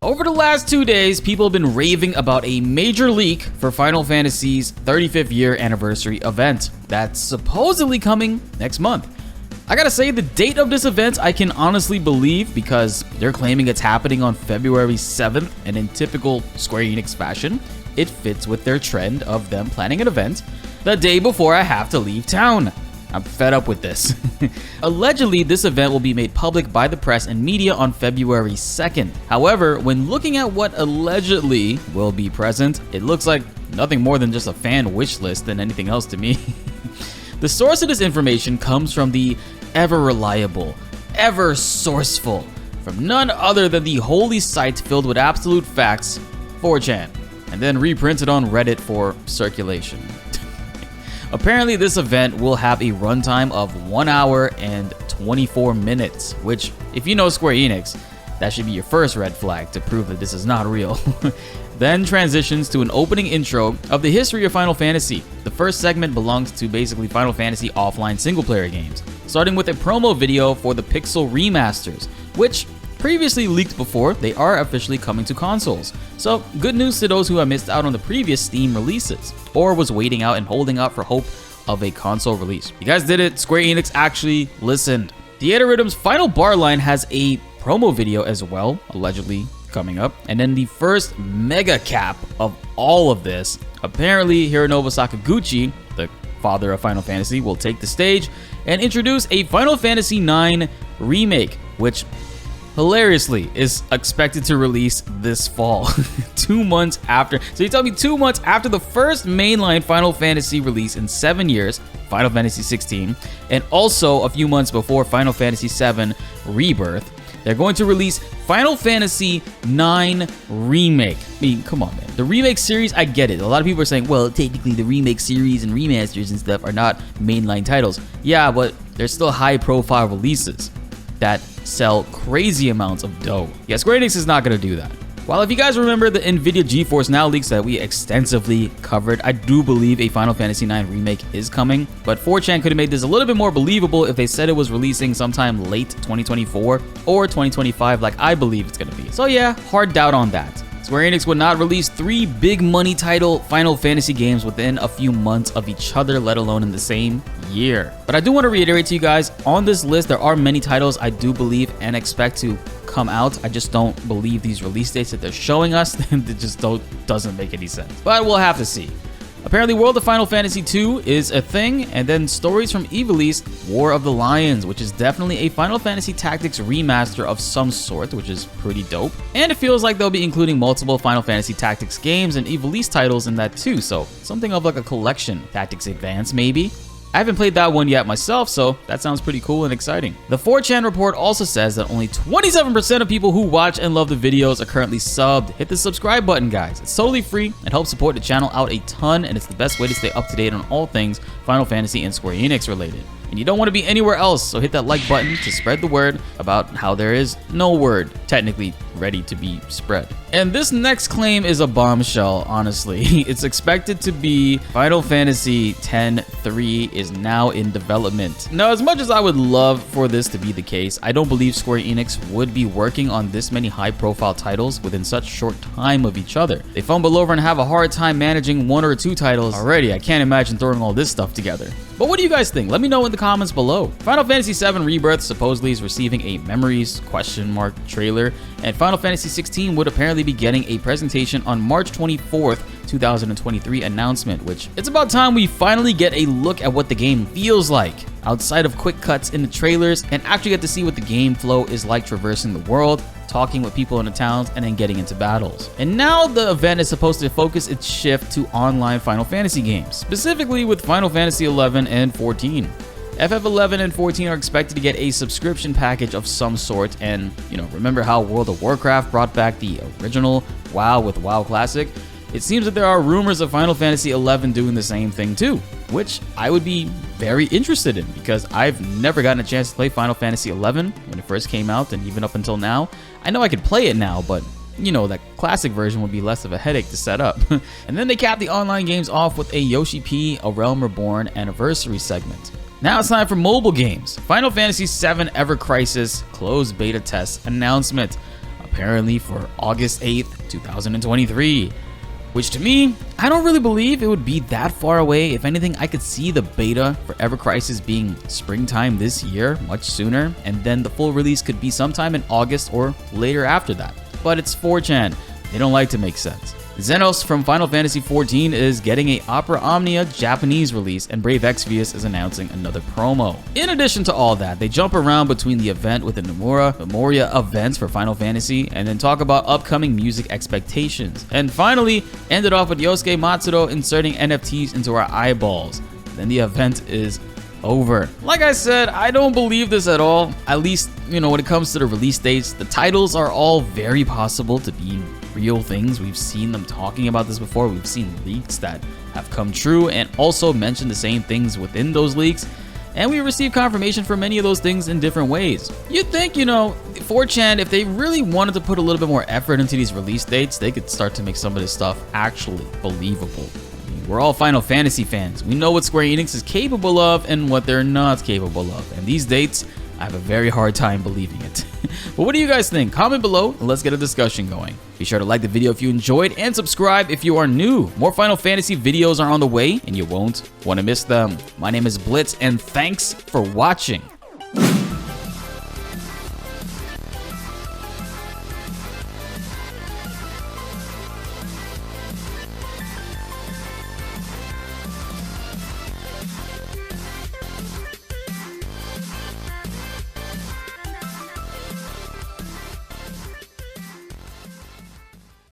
Over the last 2 days, people have been raving about a major leak for Final Fantasy's 35th year anniversary event that's supposedly coming next month. I gotta say, the date of this event I can honestly believe because they're claiming it's happening on February 7th, and in typical Square Enix fashion, it fits with their trend of them planning an event the day before I have to leave town. I'm fed up with this. Allegedly, this event will be made public by the press and media on February 2nd. However, when looking at what allegedly will be present, it looks like nothing more than just a fan wish list than anything else to me. The source of this information comes from the ever-reliable, ever-sourceful, from none other than the holy site filled with absolute facts, 4chan, and then reprinted on Reddit for circulation. Apparently, this event will have a runtime of 1 hour and 24 minutes, which, if you know Square Enix, that should be your first red flag to prove that this is not real. Then transitions to an opening intro of the history of Final Fantasy. The first segment belongs to basically Final Fantasy offline single-player games, starting with a promo video for the Pixel remasters, which previously leaked before. They are officially coming to consoles. So good news to those who have missed out on the previous Steam releases, or was waiting out and holding out for hope of a console release. You guys did it. Square Enix actually listened. Theater Rhythm's final bar line has a promo video as well, allegedly coming up. And then the first mega cap of all of this, apparently Hironobu Sakaguchi, the father of Final Fantasy, will take the stage and introduce a Final Fantasy IX remake, which hilariously is expected to release this fall. 2 months after. So you tell me 2 months after the first mainline Final Fantasy release in 7 years, Final Fantasy 16, and also a few months before Final Fantasy 7 Rebirth, they're going to release Final Fantasy IX Remake. I mean, come on, man. The remake series, I get it. A lot of people are saying, well, technically the remake series and remasters and stuff are not mainline titles. Yeah, but they're still high-profile releases that sell crazy amounts of dough. Yeah, Square Enix is not going to do that. While if you guys remember the NVIDIA GeForce Now leaks that we extensively covered, I do believe a Final Fantasy IX remake is coming, but 4chan could have made this a little bit more believable if they said it was releasing sometime late 2024 or 2025 like I believe it's going to be. So yeah, hard doubt on that. Square Enix would not release 3 big money title Final Fantasy games within a few months of each other, let alone in the same year. But I do want to reiterate to you guys, on this list there are many titles I do believe and expect to come out. I just don't believe these release dates that they're showing us. It just doesn't make any sense. But we'll have to see. Apparently, World of Final Fantasy 2 is a thing, and then Stories from Ivalice, War of the Lions, which is definitely a Final Fantasy Tactics remaster of some sort, which is pretty dope. And it feels like they'll be including multiple Final Fantasy Tactics games and Ivalice titles in that too, so something of like a collection. Tactics Advance, maybe? I haven't played that one yet myself, so that sounds pretty cool and exciting. The 4chan report also says that only 27% of people who watch and love the videos are currently subbed. Hit the subscribe button, guys. It's totally free and helps support the channel out a ton, and it's the best way to stay up to date on all things Final Fantasy and Square Enix related. And you don't want to be anywhere else, so hit that like button to spread the word about how there is no word technically ready to be spread. And this next claim is a bombshell, honestly. It's expected to be Final Fantasy X-3 is now in development. Now, as much as I would love for this to be the case, I don't believe Square Enix would be working on this many high-profile titles within such short time of each other. They fumble over and have a hard time managing 1 or 2 titles already. I can't imagine throwing all this stuff together. But what do you guys think? Let me know in the comments below. Final Fantasy VII Rebirth supposedly is receiving a Memories ? Trailer, and Final Fantasy 16 would apparently be getting a presentation on March 24th, 2023 announcement, which it's about time we finally get a look at what the game feels like, outside of quick cuts in the trailers, and actually get to see what the game flow is like traversing the world, talking with people in the towns, and then getting into battles. And now the event is supposed to focus its shift to online Final Fantasy games, specifically with Final Fantasy 11 and 14. FF11 and 14 are expected to get a subscription package of some sort, and remember how World of Warcraft brought back the original WoW with WoW Classic? It seems that there are rumors of Final Fantasy 11 doing the same thing too, which I would be very interested in because I've never gotten a chance to play Final Fantasy 11 when it first came out, and even up until now. I know I could play it now, but that classic version would be less of a headache to set up. And then they capped the online games off with a Yoshi P, A Realm Reborn anniversary segment. Now it's time for mobile games. Final Fantasy VII Ever Crisis closed beta test announcement. apparently for August 8th, 2023. Which to me, I don't really believe it would be that far away. If anything, I could see the beta for Ever Crisis being springtime this year, much sooner, and then the full release could be sometime in August or later after that. But it's 4chan, they don't like to make sense. Xenos from Final Fantasy XIV is getting a Opera Omnia Japanese release, and Brave Exvius is announcing another promo. In addition to all that, they jump around between the event with the Memoria events for Final Fantasy, and then talk about upcoming music expectations. And finally, ended off with Yosuke Matsudo inserting NFTs into our eyeballs. Then the event is over. Like I said, I don't believe this at all. At least, when it comes to the release dates, the titles are all very possible to be real things. We've seen them talking about this before. We've seen leaks that have come true and also mentioned the same things within those leaks. And we received confirmation for many of those things in different ways. You'd think, 4chan, if they really wanted to put a little bit more effort into these release dates, they could start to make some of this stuff actually believable. We're all Final Fantasy fans. We know what Square Enix is capable of and what they're not capable of. And these dates, I have a very hard time believing it. But what do you guys think? Comment below and let's get a discussion going. Be sure to like the video if you enjoyed and subscribe if you are new. More Final Fantasy videos are on the way and you won't want to miss them. My name is BltzZ and thanks for watching.